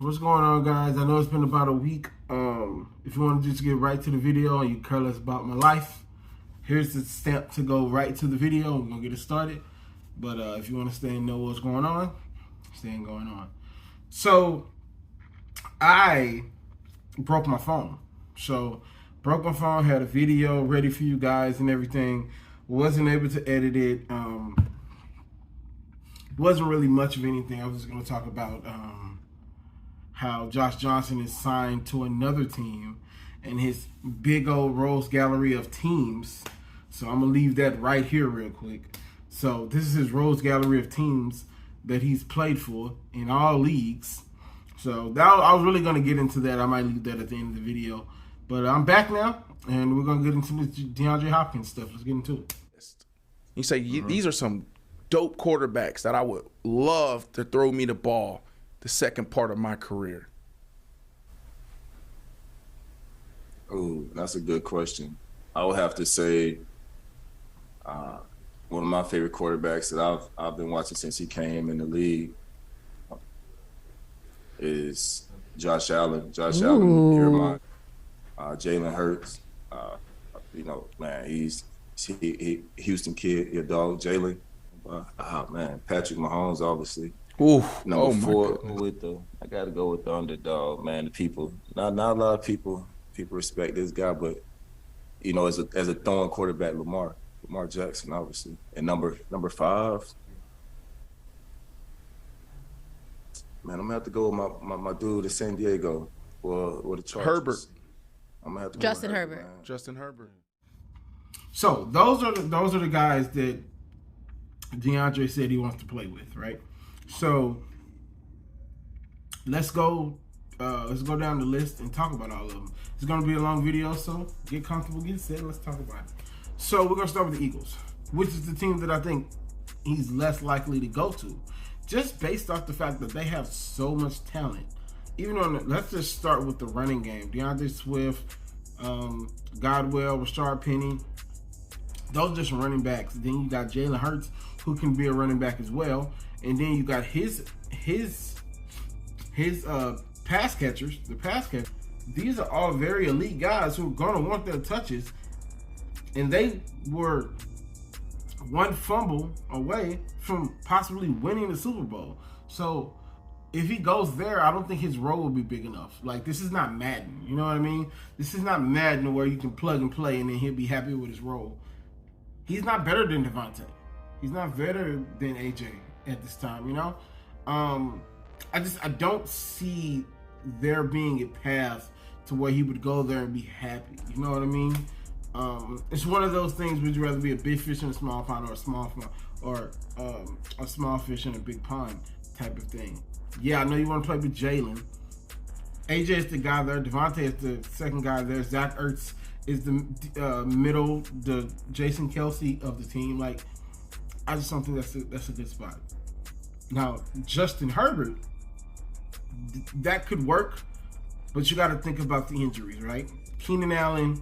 What's going on, guys? I know it's been about a week. If you want to just get right to the video and you care less about my life, here's the step to go right to the video. We're gonna get it started. But if you want to stay and know what's going on, stay and going on. So I broke my phone. Broke my phone, had a video ready for you guys and everything. Wasn't able to edit it. Wasn't really much of anything. I was just gonna talk about how Josh Johnson is signed to another team and his big old Rose Gallery of teams. So I'm going to leave that right here real quick. So this is his Rose Gallery of teams that he's played for in all leagues. So I was really going to get into that. I might leave that at the end of the video. But I'm back now, and we're going to get into the Deandre Hopkins stuff. Let's get into it. You say these are some dope quarterbacks that I would love to throw me the ball the second part of my career. Oh, that's a good question. I would have to say one of my favorite quarterbacks that I've been watching since he came in the league is Josh Allen. Josh Allen, you're mine. Jalen Hurts. Man, he's Houston kid, your dog, Jalen. Man, Patrick Mahomes, obviously. Ooh, Number 4 I gotta go with the underdog, man. The people, not a lot of people respect this guy, but as a throwing quarterback, Lamar Jackson, obviously. And number 5, man, I'm gonna have to go with my dude in San Diego or the Chargers. Herbert. I'm gonna have to go Justin with Herbert. Man. Justin Herbert. So those are the guys that DeAndre said he wants to play with, right? So let's go down the list and talk about all of them. It's going to be a long video, so get comfortable, get set, let's talk about it. So we're going to start with the Eagles, which is the team that I think he's less likely to go to, just based off the fact that they have so much talent. Let's just start with the running game. DeAndre Swift, Godwell, Rashard Penny, those are just running backs. Then you got Jalen Hurts, who can be a running back as well. And then you got his pass catchers, the pass catchers. These are all very elite guys who are going to want their touches. And they were one fumble away from possibly winning the Super Bowl. So if he goes there, I don't think his role will be big enough. Like, this is not Madden. You know what I mean? This is not Madden where you can plug and play and then he'll be happy with his role. He's not better than Devontae. He's not better than AJ at this time, I don't see there being a path to where he would go there and be happy. You know what I mean? It's one of those things. Would you rather be a big fish in a small pond, or a small fish in a big pond type of thing? Yeah, I know you want to play with Jalen. AJ is the guy there. Devontae is the second guy there. Zach Ertz is the middle, the Jason Kelsey of the team. Like, I just don't think that's a good spot. Now, Justin Herbert, that could work, but you got to think about the injuries, right? Keenan Allen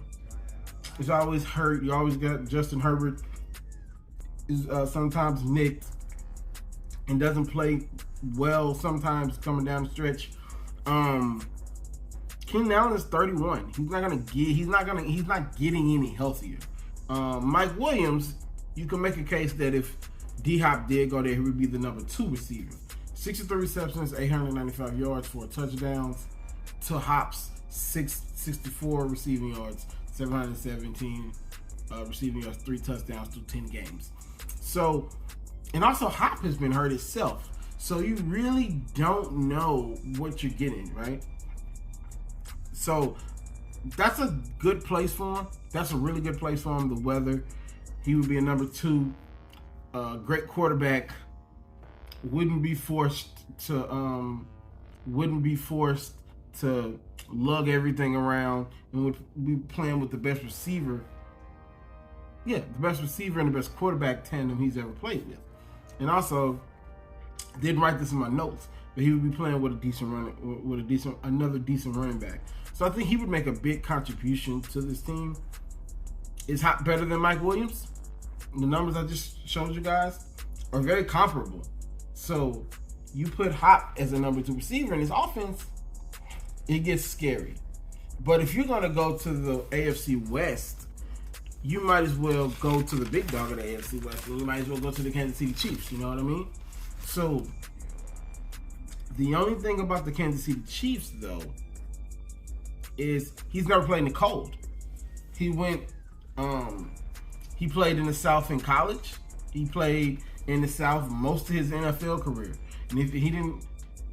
is always hurt. You always got Justin Herbert is sometimes nicked and doesn't play well sometimes coming down the stretch. Keenan Allen is 31. He's not getting any healthier. Mike Williams, you can make a case that if D-Hop did go there, he would be the number 2 receiver. 63 receptions, 895 yards, 4 touchdowns. To Hop's 64 receiving yards, 717 receiving yards, 3 touchdowns through 10 games. So, and also Hop has been hurt itself. So you really don't know what you're getting, right? So that's a good place for him. That's a really good place for him. The weather, he would be a number 2. Great quarterback. Wouldn't be forced to lug everything around, and would be playing with the best receiver. Yeah, the best receiver and the best quarterback tandem he's ever played with. And also, didn't write this in my notes, but he would be playing with another decent running back. So I think he would make a big contribution to this team. Is Hop better than Mike Williams? The numbers I just showed you guys are very comparable. So you put Hop as a number 2 receiver in his offense, it gets scary. But if you're going to go to the AFC West, you might as well go to the big dog of the AFC West, and you might as well go to the Kansas City Chiefs. You know what I mean? So the only thing about the Kansas City Chiefs, though, is he's never played in the cold. He played in the South in college. He played in the South most of his NFL career. And if he didn't,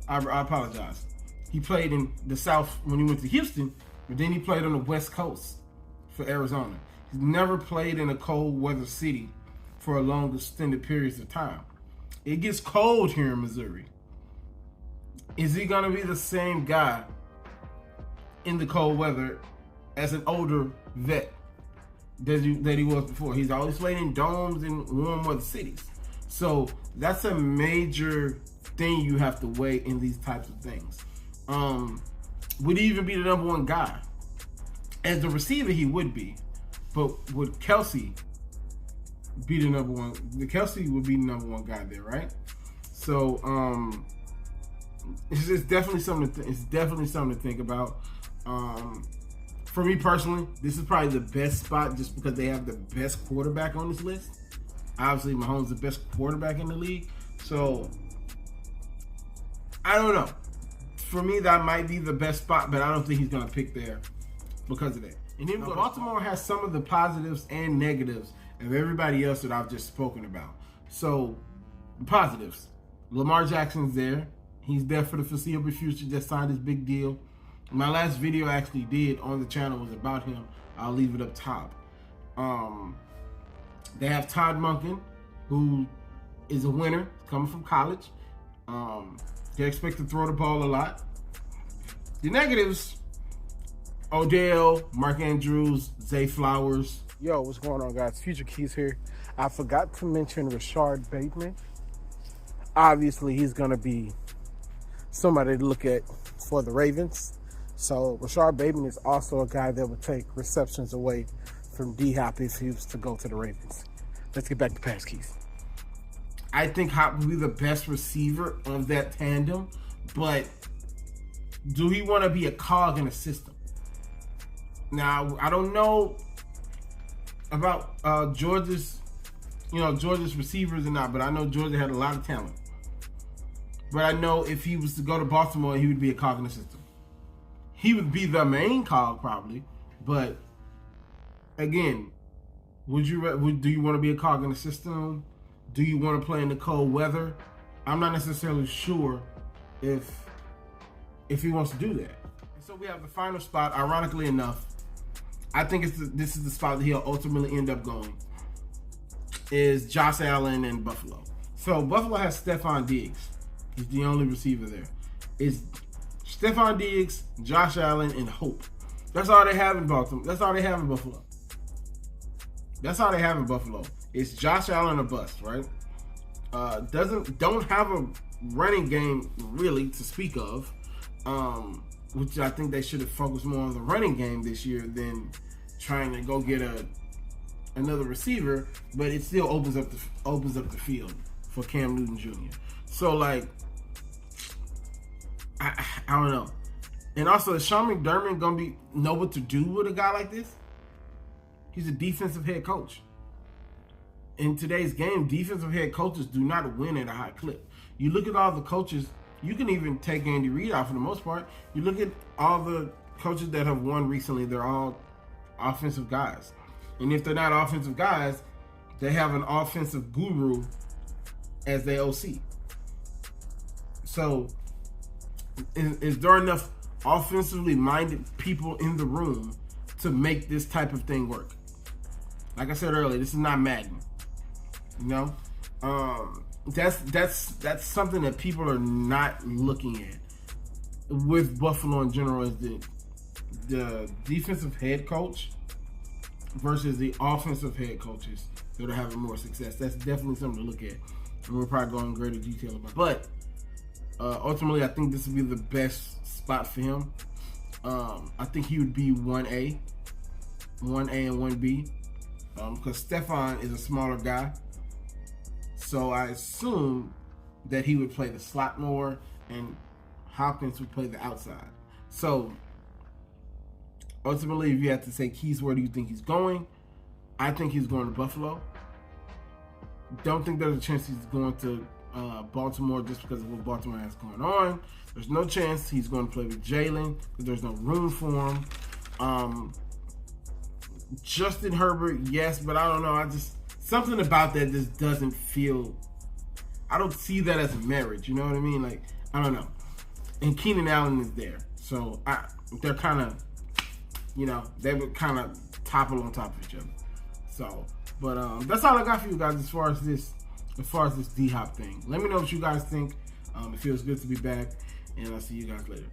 I apologize. He played in the South when he went to Houston, but then he played on the West Coast for Arizona. He's never played in a cold weather city for a long extended periods of time. It gets cold here in Missouri. Is he going to be the same guy in the cold weather as an older vet that he was before? He's always played in domes in warm weather cities. So that's a major thing you have to weigh in these types of things. Would he even be the number 1 guy? As the receiver, he would be. But would Kelsey be the number 1? Kelsey would be the number 1 guy there, right? So it's definitely something. It's definitely something to think about. For me personally, this is probably the best spot just because they have the best quarterback on this list. Obviously, Mahomes is the best quarterback in the league. So I don't know. For me, that might be the best spot, but I don't think he's going to pick there because of that. And then Baltimore has some of the positives and negatives of everybody else that I've just spoken about. So, the positives. Lamar Jackson's there. He's there for the foreseeable future. Just signed his big deal. My last video I actually did on the channel was about him. I'll leave it up top. They have Todd Monken, who is a winner, coming from college. They expect to throw the ball a lot. The negatives: Odell, Mark Andrews, Zay Flowers. Yo, what's going on, guys? Future Keys here. I forgot to mention Rashard Bateman. Obviously, he's going to be somebody to look at for the Ravens. So, Rashard Bateman is also a guy that would take receptions away from D-Hop if he was to go to the Ravens. Let's get back to Pass Keys. I think Hop will be the best receiver of that tandem, but do he want to be a cog in the system? Now, I don't know about Georgia's receivers or not, but I know Georgia had a lot of talent. But I know if he was to go to Baltimore, he would be a cog in the system. He would be the main cog probably, but again, do you want to be a cog in the system? Do you want to play in the cold weather? I'm not necessarily sure if he wants to do that. And so we have the final spot. Ironically enough, I think this is the spot that he'll ultimately end up going, is Josh Allen and Buffalo. So Buffalo has Stephon Diggs. He's the only receiver there. It's Stephon Diggs, Josh Allen, and Hope. That's all they have in Baltimore. That's all they have in Buffalo. That's all they have in Buffalo. It's Josh Allen or bust, right? Don't have a running game really to speak of, which I think they should have focused more on the running game this year than trying to go get another receiver. But it still opens up the field for Cam Newton Jr. So like, I don't know. And also, is Sean McDermott gonna know what to do with a guy like this? He's a defensive head coach. In today's game, defensive head coaches do not win at a high clip. You look at all the coaches, you can even take Andy Reid out for the most part. You look at all the coaches that have won recently, they're all offensive guys. And if they're not offensive guys, they have an offensive guru as their OC. So, is there enough offensively minded people in the room to make this type of thing work? Like I said earlier, this is not Madden. You know, that's something that people are not looking at with Buffalo in general, is the defensive head coach versus the offensive head coaches that are having more success. That's definitely something to look at, and we'll probably go in greater detail about it. But ultimately, I think this would be the best spot for him. I think he would be 1A and 1B, because Stephon is a smaller guy. So I assume that he would play the slot more and Hopkins would play the outside. So ultimately, if you have to say, Keys, where do you think he's going? I think he's going to Buffalo. Don't think there's a chance he's going to Baltimore just because of what Baltimore has going on. There's no chance he's going to play with Jalen because there's no room for him. Justin Herbert, yes, but I don't know. Something about that just doesn't feel. I don't see that as a marriage. You know what I mean? Like, I don't know. And Keenan Allen is there, so they're kind of, they would kind of topple on top of each other. So, but that's all I got for you guys as far as this D-Hop thing. Let me know what you guys think. It feels good to be back, and I'll see you guys later.